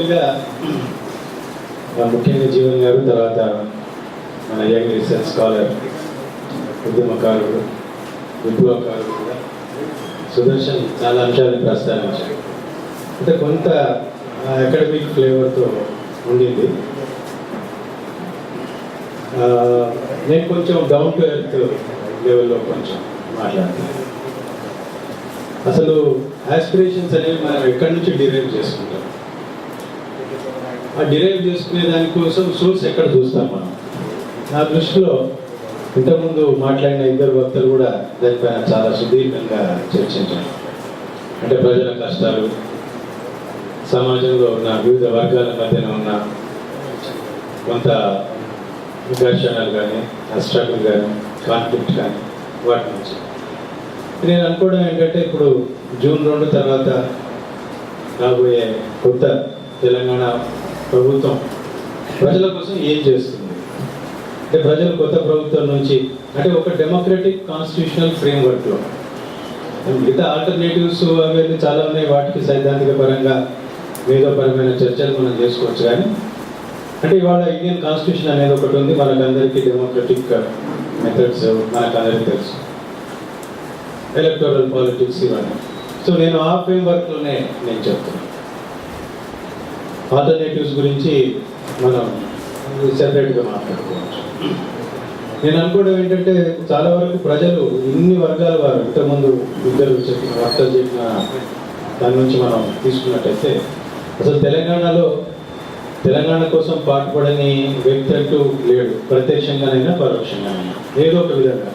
ముఖ్యంగా జీవన్ గారు, తర్వాత మన యంగ్ రీసెర్చ్ స్కాలర్, ఉద్యమకారుడు, విప్లవకారుడు కూడా సుదర్శన్ చాలా అంశాలను ప్రస్తావించారు. అంటే కొంత అకాడమిక్ ఫ్లేవర్తో ఉండింది. నేను కొంచెం డౌన్ టు ఎర్త్ లెవెల్లో కొంచెం మాట్లాడతాను. అసలు ఆస్పిరేషన్స్ అనేవి మనం ఎక్కడి నుంచి డిరైవ్ చేసుకుంటాం, ఆ డిరైవ్ చేసుకునే దానికోసం సోర్స్ ఎక్కడ చూస్తాం మనం. నా దృష్టిలో ఇంతకుముందు మాట్లాడిన ఇద్దరు వక్తలు కూడా దానిపైన చాలా సుదీర్ఘంగా చర్చించారు. అంటే ప్రజల కష్టాలు, సమాజంలో ఉన్న వివిధ వర్గాల మధ్యన ఉన్న కొంత ఘర్షణలు కానీ, స్ట్రగుల్ కానీ, కాన్ఫ్లిక్ట్ కానీ, వాటి నుంచి నేను అనుకోవడం ఏంటంటే, ఇప్పుడు జూన్ 2 తర్వాత రాబోయే కొత్త తెలంగాణ ప్రభుత్వం ప్రజల కోసం ఏం చేస్తుంది అంటే, ప్రజలు కొత్త ప్రభుత్వం నుంచి అంటే ఒక డెమోక్రటిక్ కాన్స్టిట్యూషనల్ ఫ్రేమ్వర్క్లో మిగతా ఆల్టర్నేటివ్స్ అవన్నీ చాలా ఉన్నాయి. వాటికి సైద్ధాంతిక పరంగా మేధోపరమైన చర్చలు మనం చేసుకోవచ్చు. కానీ అంటే ఇవాళ ఇండియన్ కాన్స్టిట్యూషన్ అనేది ఒకటి ఉంది. మనకందరికీ డెమోక్రటిక్ మెథడ్స్ మనకందరికీ తెలుసు, ఎలక్టోరల్ పాలిటిక్స్ ఇవన్నీ. సో నేను ఆ ఫ్రేమ్వర్క్లోనే నేను చెప్తున్నాను. ఆల్టర్నేటివ్స్ గురించి మనం సెపరేట్గా మాట్లాడుకోవచ్చు. నేను అనుకోవడం ఏంటంటే, చాలా వరకు ప్రజలు ఇన్ని వర్గాల వారు ఇంతకుముందు ఇద్దరు చెప్పిన వక్తలు చెప్పిన దాని నుంచి మనం తీసుకున్నట్టయితే, అసలు తెలంగాణ కోసం పాటుపడని వ్యక్తి అంటూ లేడు. ప్రత్యక్షంగానైనా పరోక్షంగానైనా ఏదో ఒక విధంగా.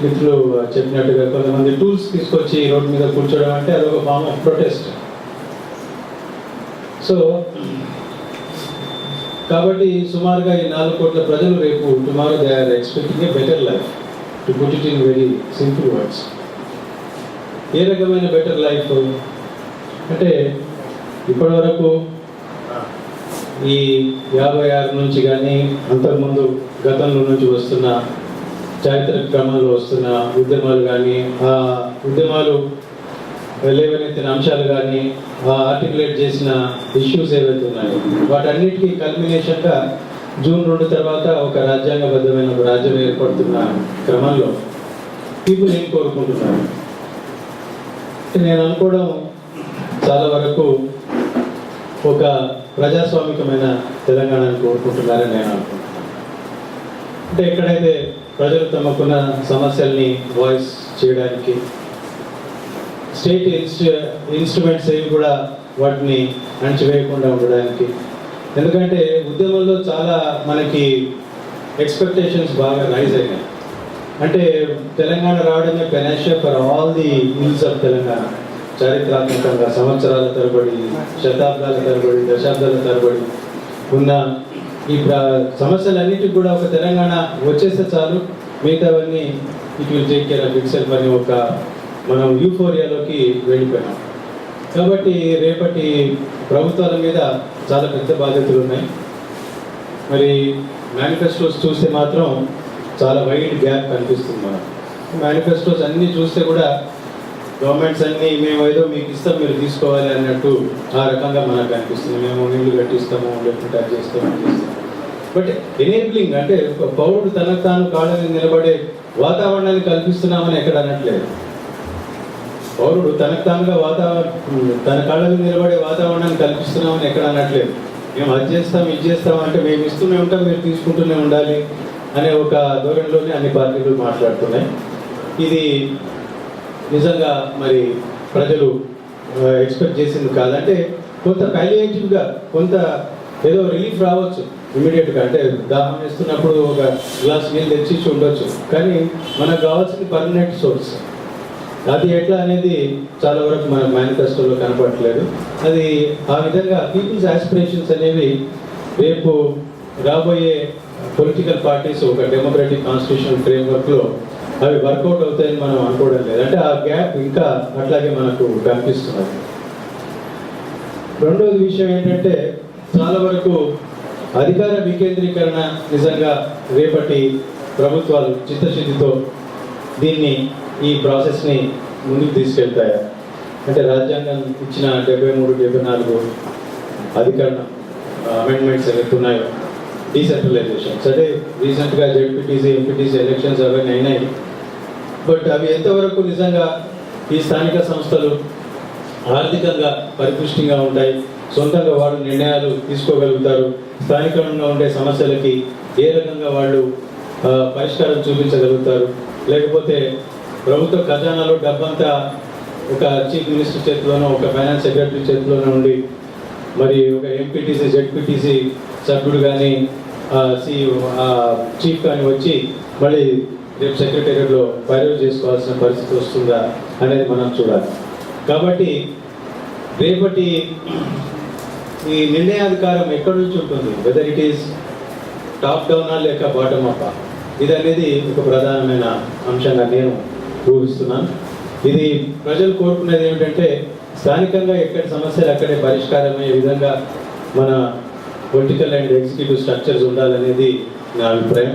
మిత్రులు చెప్పినట్టుగా కొంతమంది టూల్స్ తీసుకొచ్చి రోడ్డు మీద కూర్చోవడం అంటే అదొక ఫార్మ్ ఆఫ్ ప్రొటెస్ట్. సో కాబట్టి సుమారుగా ఈ 4 కోట్ల ప్రజలు రేపు tomorrow they are expecting a better life. To put it in very simple words, ఏ రకమైన బెటర్ లైఫ్ అంటే, ఇప్పటి వరకు ఈ 56 నుంచి కానీ అంతకుముందు గతంలో నుంచి వస్తున్న చారిత్రక క్రమంలో వస్తున్న ఉద్యమాలు కానీ, ఆ ఉద్యమాలు లేవనెత్తిన అంశాలు కానీ, ఆర్టికులేట్ చేసిన ఇష్యూస్ ఏవైతే ఉన్నాయో వాటన్నిటికీ కల్మినేషన్గా జూన్ 2 తర్వాత ఒక రాజ్యాంగబద్ధమైన ఒక రాజ్యం ఏర్పడుతున్న క్రమంలో పీపుల్ ఏం కోరుకుంటున్నారు నేను అనుకోవడం, చాలా వరకు ఒక ప్రజాస్వామికమైన తెలంగాణను కోరుకుంటున్నారని నేను అనుకుంటున్నాను. అంటే ఎక్కడైతే ప్రజలు తమకున్న సమస్యల్ని వాయిస్ చేయడానికి స్టేట్ ఇన్స్ట్రుమెంట్స్ ఏవి కూడా వాటిని అణచివేయకుండా ఉండడానికి. ఎందుకంటే ఉద్యమంలో చాలా మనకి ఎక్స్పెక్టేషన్స్ బాగా రైజ్ అయినాయి. అంటే తెలంగాణ రావడమే panacea for all the ills of Telangana. చారిత్రాత్మకంగా సంవత్సరాల తరబడి, శతాబ్దాల తరబడి, దశాబ్దాల తరబడి ఉన్న ఈ సమస్యలన్నిటికి కూడా ఒక తెలంగాణ వచ్చేస్తే చాలు, మిగతావన్నీ it will take care of itself అని ఒక మనం యూఫోరియాలోకి వెళ్ళిపోయాం. కాబట్టి రేపటి ప్రభుత్వాల మీద చాలా పెద్ద బాధ్యతలు ఉన్నాయి. మరి మేనిఫెస్టోస్ చూస్తే మాత్రం చాలా వైడ్ గ్యాప్ కనిపిస్తుంది. మనం మేనిఫెస్టోస్ అన్నీ చూస్తే కూడా గవర్నమెంట్స్ అన్నీ మేము ఏదో మీకు ఇస్తాం, మీరు తీసుకోవాలి అన్నట్టు ఆ రకంగా మనకు అనిపిస్తుంది. మేము ఇల్లు కట్టిస్తాము, లేకపోతే అది చేస్తాము. బట్ ఎనేబులింగ్ అంటే పౌరుడు తనకు తాను కాళ్ళ మీద నిలబడే వాతావరణాన్ని కల్పిస్తున్నామని ఎక్కడ అనట్లేదు. పౌరుడు తనకు తానుగా తన కాళ్ళ మీద నిలబడే వాతావరణాన్ని కల్పిస్తున్నామని ఎక్కడ అనట్లేదు. మేము అది చేస్తాం, ఇది చేస్తాం అంటే మేము ఇస్తూనే ఉంటాం, మీరు తీసుకుంటూనే ఉండాలి అనే ఒక ధోరణిలోనే అన్ని పార్టీలు మాట్లాడుతున్నాయి. ఇది నిజంగా మరి ప్రజలు ఎక్స్పెక్ట్ చేసింది కాదంటే, కొంత పాలియేటివ్గా కొంత ఏదో రిలీఫ్ రావచ్చు ఇమీడియట్గా. అంటే దాహం వేస్తున్నప్పుడు ఒక గ్లాస్ నీళ్ళు తెచ్చి ఉండొచ్చు, కానీ మనకు కావాల్సింది పర్మనెంట్ సోర్స్. అది ఎట్లా అనేది చాలా వరకు మన మేనిఫెస్టోలో కనపడట్లేదు. అది ఆ విధంగా పీపుల్స్ ఆస్పిరేషన్స్ అనేవి రేపు రాబోయే పొలిటికల్ పార్టీస్ ఒక డెమోక్రటిక్ కాన్స్టిట్యూషనల్ ఫ్రేమ్వర్క్లో అవి వర్కౌట్ అవుతాయని మనం అనుకోవడం లేదు. అంటే ఆ గ్యాప్ ఇంకా అట్లాగే మనకు కనిపిస్తున్నది. రెండవది విషయం ఏంటంటే, చాలా వరకు అధికార వికేంద్రీకరణ నిజంగా రేపటి ప్రభుత్వాలు చిత్తశుద్ధితో దీన్ని ఈ ప్రాసెస్ని ముందుకు తీసుకెళ్తాయా అంటే, రాజ్యాంగం ఇచ్చిన 73, 74 అధికరణ అమెండ్మెంట్స్ ఏవైతే ఉన్నాయో, డీసెంట్రలైజేషన్స్ అంటే రీసెంట్గా జెడ్పీటీసీ ఎంపీటీసీ ఎలక్షన్స్ అవన్నీ అయినాయి. బట్ అవి ఎంతవరకు నిజంగా ఈ స్థానిక సంస్థలు ఆర్థికంగా పరిపుష్టిగా ఉంటాయి, సొంతంగా వాళ్ళు నిర్ణయాలు తీసుకోగలుగుతారు, స్థానికంగా ఉండే సమస్యలకి ఏ రకంగా వాళ్ళు పరిష్కారం చూపించగలుగుతారు, లేకపోతే ప్రభుత్వ ఖజానాలో డబ్బంతా ఒక చీఫ్ మినిస్టర్ చేతిలోనో ఒక ఫైనాన్స్ సెక్రటరీ చేతిలోనో ఉండి మరి ఒక ఎంపీటీసీ జెడ్పీటీసీ సభ్యుడు కానీ చీఫ్ కానీ వచ్చి మళ్ళీ రేపు సెక్రటేరియట్లో పైరవ్ చేసుకోవాల్సిన పరిస్థితి వస్తుందా అనేది మనం చూడాలి. కాబట్టి రేపటి ఈ నిర్ణయాధికారం ఎక్కడి నుంచి ఉంటుంది, వెదర్ ఇట్ ఈస్ టాప్ డౌనా లేక బాటమ్ అప్, ఇది అనేది ఒక ప్రధానమైన అంశంగా నేను ఊహిస్తున్నాను. ఇది ప్రజలు కోరుకునేది ఏమిటంటే స్థానికంగా ఎక్కడి సమస్యలు అక్కడే పరిష్కారమయ్యే విధంగా మన పొలిటికల్ అండ్ ఎగ్జిక్యూటివ్ స్ట్రక్చర్స్ ఉండాలనేది నా అభిప్రాయం.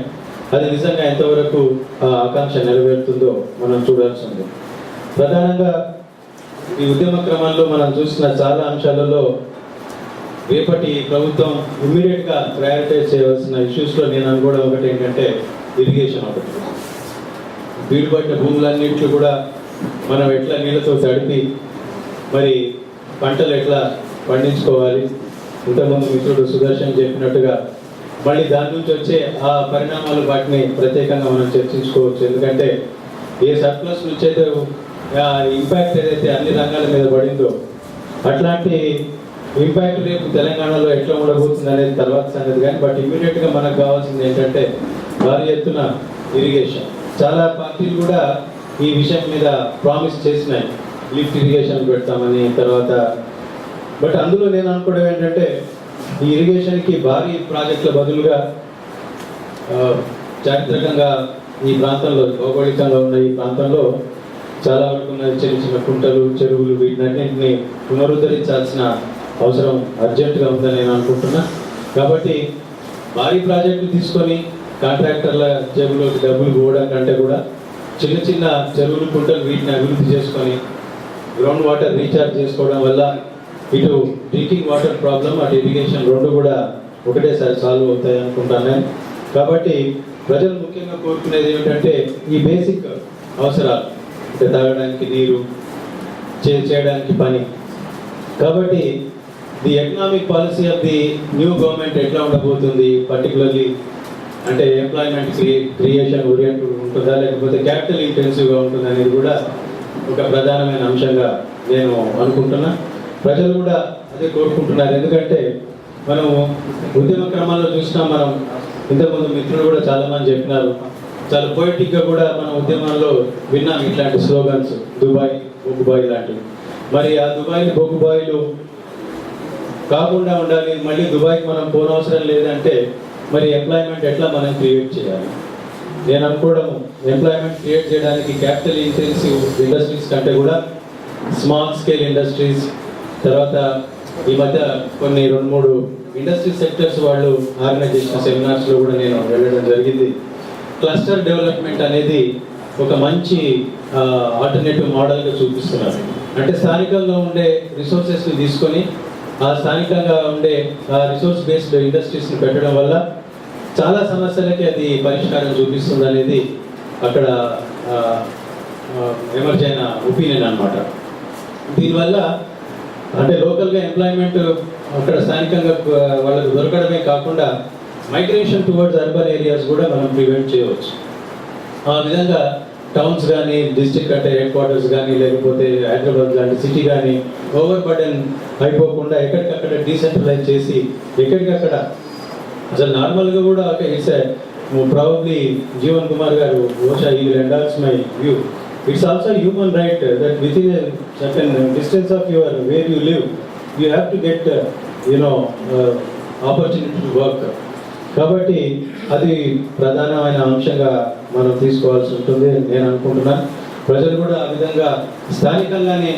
అది నిజంగా ఎంతవరకు ఆకాంక్ష నెరవేరుతుందో మనం చూడాల్సి ఉంది. ప్రధానంగా ఈ ఉద్యమ క్రమంలో మనం చూసిన చాలా అంశాలలో రేపటి ప్రభుత్వం ఇమ్మీడియట్గా ప్రయారిటైజ్ చేయవలసిన ఇష్యూస్లో నేను అనుకోవడం ఒకటి ఏంటంటే ఇరిగేషన్ ఒకటి. బీడుపట్టిన భూములన్నింటిలో కూడా మనం ఎట్లా నీళ్ళతో తడిపి మరి పంటలు ఎట్లా పండించుకోవాలి, ఇంతకుముందు మిత్రుడు సుదర్శన్ చెప్పినట్టుగా మళ్ళీ దాని నుంచి వచ్చే ఆ పరిణామాలు వాటిని ప్రత్యేకంగా మనం చర్చించుకోవచ్చు. ఎందుకంటే ఏ సర్ప్లస్ నుంచి అయితే ఇంపాక్ట్ ఏదైతే అన్ని రంగాల మీద పడిందో అట్లాంటి ఇంపాక్ట్ రేపు తెలంగాణలో ఎట్లా ఉండబోతుంది అనేది తర్వాత సంగతి. కానీ బట్ ఇమ్మీడియట్గా మనకు కావాల్సింది ఏంటంటే భారీ ఎత్తున ఇరిగేషన్. చాలా పార్టీలు కూడా ఈ విషయం మీద ప్రామిస్ చేసినాయి, లిఫ్ట్ ఇరిగేషన్ పెడతామని. తర్వాత బట్ అందులో నేను అనుకోవడం ఏంటంటే ఈ ఇరిగేషన్కి భారీ ప్రాజెక్టుల బదులుగా చారిత్రకంగా ఈ ప్రాంతంలో భౌగోళికంగా ఉన్న ఈ ప్రాంతంలో చాలా వరకు ఉన్న చిన్న చిన్న కుంటలు, చెరువులు వీటినన్నింటినీ పునరుద్ధరించాల్సిన అవసరం అర్జెంటుగా ఉందని నేను అనుకుంటున్నా. కాబట్టి భారీ ప్రాజెక్టులు తీసుకొని కాంట్రాక్టర్ల జేబులోకి డబ్బులు పోవడం కంటే కూడా చిన్న చిన్న చెరువులు, కుంటలు వీటిని అభివృద్ధి చేసుకొని గ్రౌండ్ వాటర్ రీఛార్జ్ చేసుకోవడం వల్ల ఇటు డ్రింకింగ్ వాటర్ ప్రాబ్లం, అటు ఇరిగేషన్ రెండు కూడా ఒకటేసారి సాల్వ్ అవుతాయి అనుకుంటాను నేను. కాబట్టి ప్రజలు ముఖ్యంగా కోరుకునేది ఏమిటంటే ఈ బేసిక్ అవసరాలు, అంటే తాగడానికి నీరు, చేయడానికి పని. కాబట్టి the economic policy of the new government ఎట్లా ఉండబోతుంది, పర్టికులర్లీ అంటే ఎంప్లాయ్మెంట్ క్రియేషన్ ఓరియంటెడ్ ఉంటుందా లేకపోతే క్యాపిటల్ ఇంటెన్సివ్గా ఉంటుంది అనేది కూడా ఒక ప్రధానమైన అంశంగా నేను అనుకుంటున్నా. ప్రజలు కూడా అదే కోరుకుంటున్నారు. ఎందుకంటే మనం ఉద్యమ క్రమాల్లో చూసినాం, మనం ఇంతకుముందు మిత్రులు కూడా చాలామంది చెప్పినారు, చాలా పొయిటిక్గా కూడా మన ఉద్యమాల్లో విన్నాం ఇట్లాంటి స్లోగన్స్, దుబాయ్ బొగ్గుబాయి లాంటివి. మరి ఆ దుబాయ్ బొగ్గుబాయిలు కాకుండా ఉండాలి, మళ్ళీ దుబాయ్కి మనం పోనవసరం లేదంటే మరి ఎంప్లాయ్మెంట్ ఎట్లా మనం క్రియేట్ చేయాలి? నేను అనుకోవడం ఎంప్లాయ్మెంట్ క్రియేట్ చేయడానికి క్యాపిటల్ ఇంటెన్సివ్ ఇండస్ట్రీస్ కంటే కూడా స్మాల్ స్కేల్ ఇండస్ట్రీస్, తర్వాత ఈ మధ్య కొన్ని 2-3 ఇండస్ట్రీ సెక్టర్స్ వాళ్ళు ఆర్గనైజ్ చేసిన సెమినార్స్లో కూడా నేను వెళ్ళడం జరిగింది. క్లస్టర్ డెవలప్మెంట్ అనేది ఒక మంచి ఆల్టర్నేటివ్ మోడల్గా చూపిస్తున్నారు. అంటే స్థానికంగా ఉండే రిసోర్సెస్ని తీసుకొని ఆ స్థానికంగా ఉండే రిసోర్స్ బేస్డ్ ఇండస్ట్రీస్ని పెట్టడం వల్ల చాలా సమస్యలకి అది పరిష్కారం చూపిస్తుంది అనేది అక్కడ ఎమర్జ్ అయిన ఒపీనియన్ అనమాట. దీనివల్ల అంటే లోకల్గా ఎంప్లాయ్మెంట్ అక్కడ స్థానికంగా వాళ్ళకు దొరకడమే కాకుండా మైగ్రేషన్ టువర్డ్స్ అర్బన్ ఏరియాస్ కూడా మనం ప్రివెంట్ చేయవచ్చు. ఆ విధంగా టౌన్స్ కానీ, డిస్ట్రిక్ట్ అంటే హెడ్ క్వార్టర్స్ కానీ, లేకపోతే హైదరాబాద్ లాంటి సిటీ కానీ ఓవర్ బర్డెన్ అయిపోకుండా ఎక్కడికక్కడ డీసెంట్రలైజ్ చేసి ఎక్కడికక్కడ అసలు నార్మల్గా కూడా ఇట్స్ ప్రాబబ్లీ జీవన్ కుమార్ గారు బహుశా ఈ will endorse my view. It's also a human right that within a certain distance of your where you live, you have to get opportunity to work. కాబట్టి అది ప్రధానమైన అంశంగా మనం తీసుకోవాల్సి ఉంటుంది నేను అనుకుంటున్నాను. ప్రజలు కూడా ఆ విధంగా స్థానికంగానే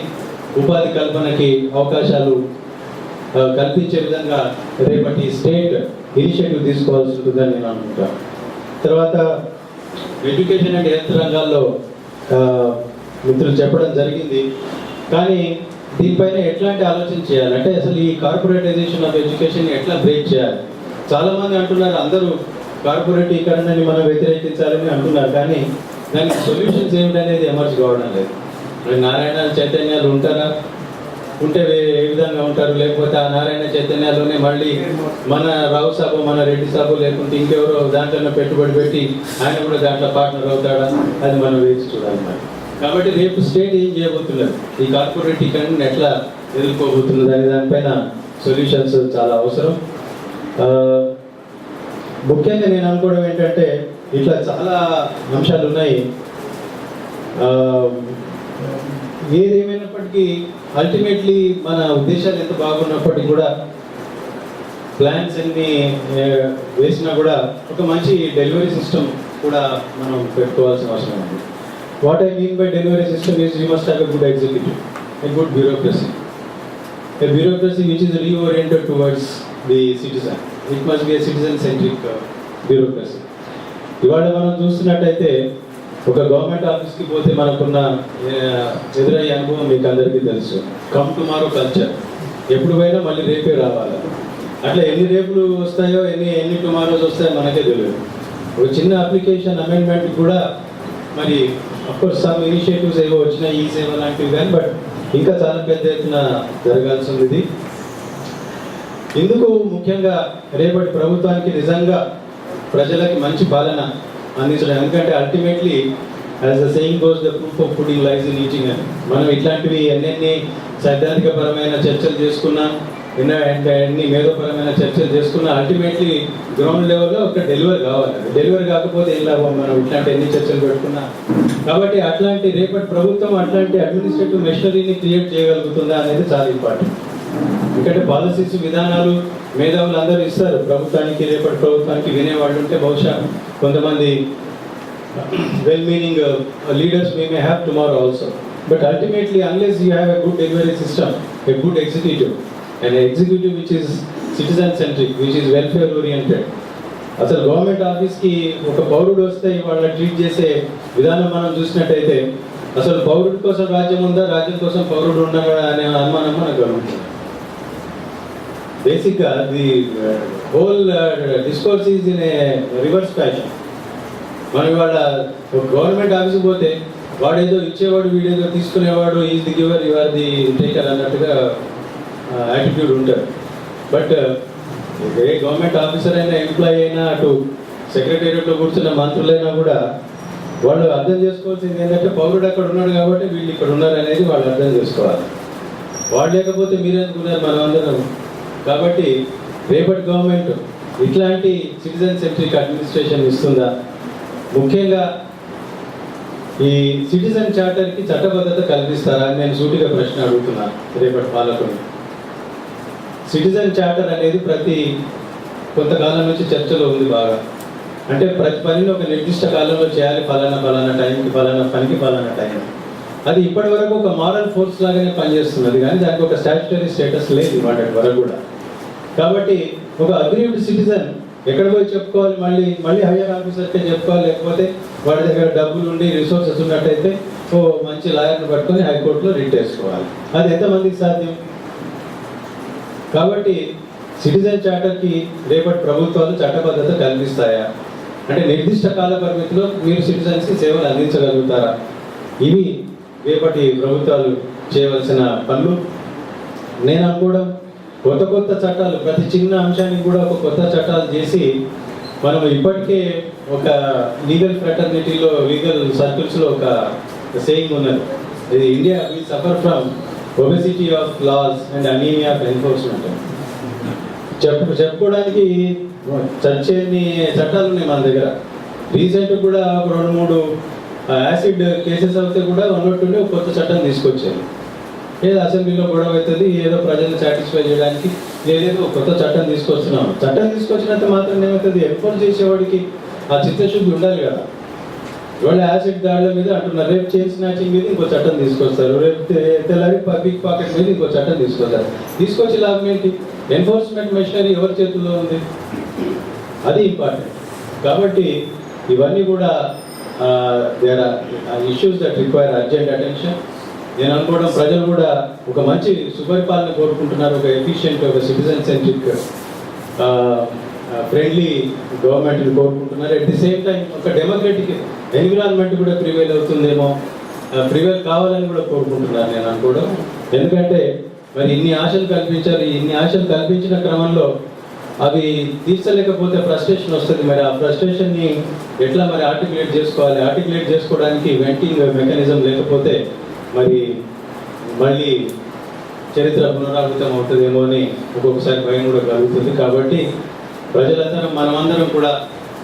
ఉపాధి కల్పనకి అవకాశాలు కల్పించే విధంగా రేపటి స్టేట్ ఇనిషియేటివ్ తీసుకోవాల్సి ఉంటుందని నేను అనుకుంటాను. తర్వాత ఎడ్యుకేషన్ అండ్ హెల్త్ రంగాల్లో మిత్రులు చెప్పడం జరిగింది. కానీ దీనిపైన ఎట్లాంటి ఆలోచన చేయాలి, అంటే అసలు ఈ కార్పొరేటైజేషన్ ఆఫ్ ఎడ్యుకేషన్ ఎట్లా బ్రేక్ చేయాలి. చాలామంది అంటున్నారు అందరూ కార్పొరేటీకరణని మనం వ్యతిరేకించాలని అంటున్నారు, కానీ దానికి సొల్యూషన్స్ ఏమిటనేది ఎమర్జ్ కావడం లేదు. నారాయణ చైతన్యాలు ఉంటారా, ఉంటే ఏ విధంగా ఉంటారు, లేకపోతే ఆ నారాయణ చైతన్యాల్లోనే మళ్ళీ మన రావు సాబు, మన రెడ్డి సాబు, లేకుంటే ఇంకెవరో దాంట్లో పెట్టుబడి పెట్టి ఆయన కూడా దాంట్లో పార్ట్నర్ అవుతాడా, అది మనం వేచి చూడాలి మరి. కాబట్టి రేపు స్టేట్ ఏం చేయబోతున్నారు, ఈ కార్పొరేటీకరణ ఎట్లా ఎదుర్కోబోతున్నది అనే దానిపైన సొల్యూషన్స్ చాలా అవసరం. ముఖ్యంగా నేను అనుకోవడం ఏంటంటే ఇట్లా చాలా అంశాలు ఉన్నాయి. ఏదేమైనప్పటికీ అల్టిమేట్లీ మన ఉద్దేశాలు ఎంత బాగున్నప్పటికీ కూడా ప్లాన్స్ అన్ని వేసినా కూడా ఒక మంచి డెలివరీ సిస్టమ్ కూడా మనం పెట్టుకోవాల్సిన అవసరం ఉంది. What I mean by delivery system is you must have a good executive, a good bureaucracy, a bureaucracy which is reoriented towards the citizen. It must be a citizen centric bureaucracy. ఇవాళ మనం చూస్తున్నట్టయితే ఒక government ఆఫీస్కి పోతే మనకున్న ఎదురయ్యే అనుభవం మీకు అందరికీ తెలుసు. కమ్ టుమారో కల్చర్, ఎప్పుడు పోయినా మళ్ళీ రేపే రావాలి. అట్లా ఎన్ని రేపులు వస్తాయో ఎన్ని టుమారోస్ వస్తాయో మనకే తెలియదు. ఒక చిన్న అప్లికేషన్ అమెండ్మెంట్ కూడా మరి అఫ్కోర్స్ సమ్ ఇనిషియేటివ్స్ ఏవో వచ్చినాయి, ఈ సేవ లాంటివి కానీ, బట్ ఇంకా చాలా పెద్ద ఎత్తున జరగాల్సి ఉంది. ఇందుకు ముఖ్యంగా రేపటి ప్రభుత్వానికి నిజంగా ప్రజలకి మంచి పాలన అందించడం. ఎందుకంటే ultimately as the saying goes, the proof of pudding lies in eating అని. మనం ఇట్లాంటివి ఎన్ని సైద్ధాంతికపరమైన చర్చలు చేసుకున్నా, ఎన్ని మేధోపరమైన చర్చలు చేసుకున్నా, అల్టిమేట్లీ గ్రౌండ్ లెవెల్లో ఒక డెలివరీ కావాలి. డెలివరీ కాకపోతే ఏం లాభం మనం ఇట్లాంటి ఎన్ని చర్చలు పెట్టుకున్నా. కాబట్టి అట్లాంటి రేపటి ప్రభుత్వం అట్లాంటి అడ్మినిస్ట్రేటివ్ మెషినరీని క్రియేట్ చేయగలుగుతుందా అనేది చాలా ఇంపార్టెంట్. ఎందుకంటే పాలసీస్, విధానాలు మేధావులు అందరూ ఇస్తారు ప్రభుత్వానికి. రేపటి ప్రభుత్వానికి వినేవాళ్ళు ఉంటే బహుశా కొంతమంది well meaning leaders may have tomorrow also. But ultimately unless you have a good delivery system, a good executive, and executive which is citizen centric, which is welfare oriented. అసలు గవర్నమెంట్ ఆఫీస్కి ఒక పౌరుడు వస్తే వాళ్ళని ట్రీట్ చేసే విధానం మనం చూసినట్టయితే అసలు పౌరుడి కోసం రాజ్యం ఉందా, రాజ్యం కోసం పౌరుడు ఉన్నాడా అనే అనుమానం మనకు కలుగుతుంది. బేసిక్గా the whole discourse is in a reverse fashion. మనం ఇవాళ గవర్నమెంట్ ఆఫీస్కి పోతే వాడేదో ఇచ్చేవాడు, వీడేదో తీసుకునేవాడు, is the giver, you are the taker అన్నట్టుగా యాటిట్యూడ్ ఉంటుంది. బట్ ఏ గవర్నమెంట్ ఆఫీసర్ అయినా, ఎంప్లాయీ అయినా, అటు సెక్రటేరియట్లో కూర్చున్న మంత్రులైనా కూడా వాళ్ళు అర్థం చేసుకోవాల్సింది ఏంటంటే పౌరుడు అక్కడ ఉన్నాడు కాబట్టి వీళ్ళు ఇక్కడ ఉన్నారు అనేది వాళ్ళు అర్థం చేసుకోవాలి. వాళ్ళు లేకపోతే మీరెందుకున్నారు, మనం అందరం. కాబట్టి రేపటి గవర్నమెంట్ ఇట్లాంటి సిటిజన్ సెంట్రిక్ అడ్మినిస్ట్రేషన్ ఇస్తుందా? ముఖ్యంగా ఈ సిటిజన్ చార్టర్కి చట్టబద్ధత కల్పిస్తారా అని నేను సూటిగా ప్రశ్న అడుగుతున్నాను రేపటి పాలకుని. సిటిజన్ చార్టర్ అనేది ప్రతి కొంతకాలం నుంచి చర్చలో ఉంది బాగా. అంటే ప్రతి పనిని ఒక నిర్దిష్ట కాలంలో చేయాలి, ఫలానా టైంకి, ఫలానా పనికి ఫలానా టైం. అది ఇప్పటి వరకు ఒక మారల్ ఫోర్స్ లాగానే పనిచేస్తున్నది, కానీ దానికి ఒక స్టాట్యుటరీ స్టేటస్ లేదు వాటి వరకు కూడా. కాబట్టి ఒక అగ్రీవ్డ్ సిటిజన్ ఎక్కడ పోయి చెప్పుకోవాలి, మళ్ళీ హయ్యర్ ఆఫీసర్కే చెప్పుకోవాలి, లేకపోతే వాడి దగ్గర డబ్బులు ఉండి రిసోర్సెస్ ఉన్నట్టయితే ఓ మంచి లాయర్ని పట్టుకొని హైకోర్టులో రిట్ వేసుకోవాలి. అది ఎంతమందికి సాధ్యం? కాబట్టి సిటిజన్ చార్టర్కి రేపటి ప్రభుత్వాలు చట్టబద్ధత కల్పిస్తాయా? అంటే నిర్దిష్ట కాల పరిమితిలో మీరు సిటిజన్స్కి సేవలు అందించగలుగుతారా? ఇవి రేపటి ప్రభుత్వాలు చేయవలసిన పనులు. నేను అనుకోవడం కొత్త చట్టాలు, ప్రతి చిన్న అంశానికి కూడా ఒక కొత్త చట్టాలు చేసి మనం ఇప్పటికే ఒక లీగల్ ఫ్రాటర్నిటీలో, లీగల్ సర్కిల్స్లో ఒక సేయింగ్ ఉన్నది, ఇది India will suffer from obesity of laws and anaemia of enforcement. చెప్పుకోవడానికి చచ్చేన్ని చట్టాలు ఉన్నాయి మన దగ్గర. రీసెంట్ కూడా ఒక 2-3 యాసిడ్ కేసెస్ అవుతే కూడా 1 or 2 కొత్త చట్టం తీసుకొచ్చారు. ఏదో అసెంబ్లీలో గొడవ అవుతుంది, ఏదో ప్రజలను సాటిస్ఫై చేయడానికి ఏదేదో కొత్త చట్టం తీసుకొస్తున్నాం. చట్టం తీసుకొచ్చినంత మాత్రం ఏమవుతుంది, ఎన్ఫోర్స్ చేసేవాడికి ఆ చిత్తశుద్ధి ఉండాలి కదా. ఇవాళ యాసిడ్ దాడుల మీద అంటున్నారు, రేపు చైన్ స్నాచింగ్ మీద ఇంకో చట్టం తీసుకొస్తారు, రేపు తెల్లారి పిక్ పాకెట్ మీద ఇంకో చట్టం తీసుకొస్తారు. తీసుకొచ్చి లాభం ఏంటి? ఎన్ఫోర్స్మెంట్ మెషినరీ ఎవరి చేతుల్లో ఉంది? అది ఇంపార్టెంట్. కాబట్టి ఇవన్నీ కూడా there are issues that require urgent attention. నేను అనుకోవడం ప్రజలు కూడా ఒక మంచి సుపరిపాలన కోరుకుంటున్నారు, ఒక ఎఫిషియెంట్, ఒక సిటిజన్ సెంట్రిక్ ఫ్రెండ్లీ గవర్నమెంట్ని కోరుకుంటున్నారు. అట్ ది సేమ్ టైం ఒక డెమోక్రటిక్ ఎన్విరాన్మెంట్ కూడా ప్రివేల్ అవుతుందేమో, ప్రివేల్ కావాలని కూడా కోరుకుంటున్నారు నేను అనుకోవడం. ఎందుకంటే మరి ఇన్ని ఆశలు కల్పించారు, ఇన్ని ఆశలు కల్పించిన క్రమంలో అవి తీర్చలేకపోతే ఫ్రస్ట్రేషన్ వస్తుంది. మరి ఆ ఫ్రస్ట్రేషన్ని ఎట్లా మరి ఆర్టికులేట్ చేసుకోవాలి? ఆర్టికులేట్ చేసుకోవడానికి వెంటింగ్ మెకానిజం లేకపోతే మరి మళ్ళీ చరిత్ర పునరావృతం అవుతుందేమో అని ఒక్కొక్కసారి భయం కూడా కలుగుతుంది. కాబట్టి ప్రజలందరం, మనమందరం కూడా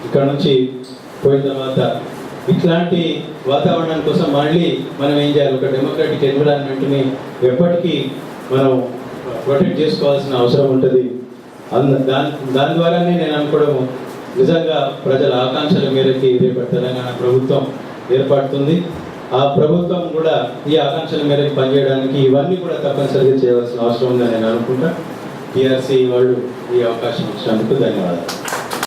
ఇక్కడ నుంచి పోయిన తర్వాత ఇట్లాంటి వాతావరణం కోసం మళ్ళీ మనం ఏం చేయాలి? ఒక డెమోక్రాటిక్ ఎన్విరాన్మెంట్ని ఎప్పటికీ మనం ప్రొటెక్ట్ చేసుకోవాల్సిన అవసరం ఉంటుంది. దాని ద్వారానే నేను అనుకోవడం నిజంగా ప్రజల ఆకాంక్షల మేరకి రేపటి తెలంగాణ ప్రభుత్వం ఏర్పడుతుంది. ఆ ప్రభుత్వం కూడా ఈ ఆకాంక్షల మేరకు పనిచేయడానికి ఇవన్నీ కూడా తప్పనిసరిగా చేయవలసిన అవసరం ఉందని నేను అనుకుంటా. టీఆర్సీ వాళ్ళు ఈ అవకాశం ఇచ్చినందుకు ధన్యవాదాలు.